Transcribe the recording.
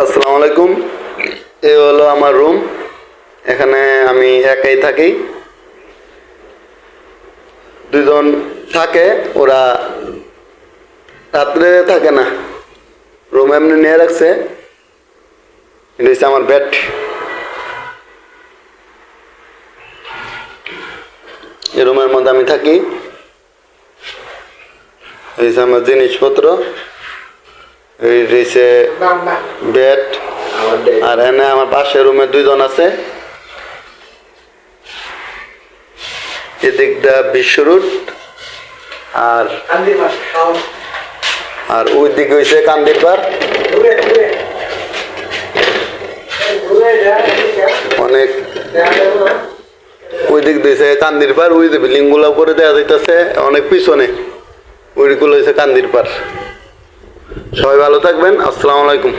আসসালামু আলাইকুম। এই হলো আমার রুম। এখানে আমি একাই থাকি। দুজন থাকে, ওরা রাত্রে থাকে না, রুম এমনি নিয়ে রাখছে। এটা হচ্ছে আমার বেড। এই রুমের মধ্যে আমি থাকি। এই হচ্ছে আমার জিনিসপত্র, এই হচ্ছে বেড। আর এনে আমার পাশের রুমে দুইজন আছে। এদিকটা বিশ্ব রোড, আর ওই দিকে হয়েছে কান্দির পাড়। অনেক ওই দিক দিয়েছে কান্দির পাড়, ওই যে বিল্ডিং গুলো করে দেওয়া যাইতেছে অনেক পিছনে, ওইগুলো হয়েছে কান্দির পাড়। সবাই ভালো থাকবেন। আসসালামু আলাইকুম।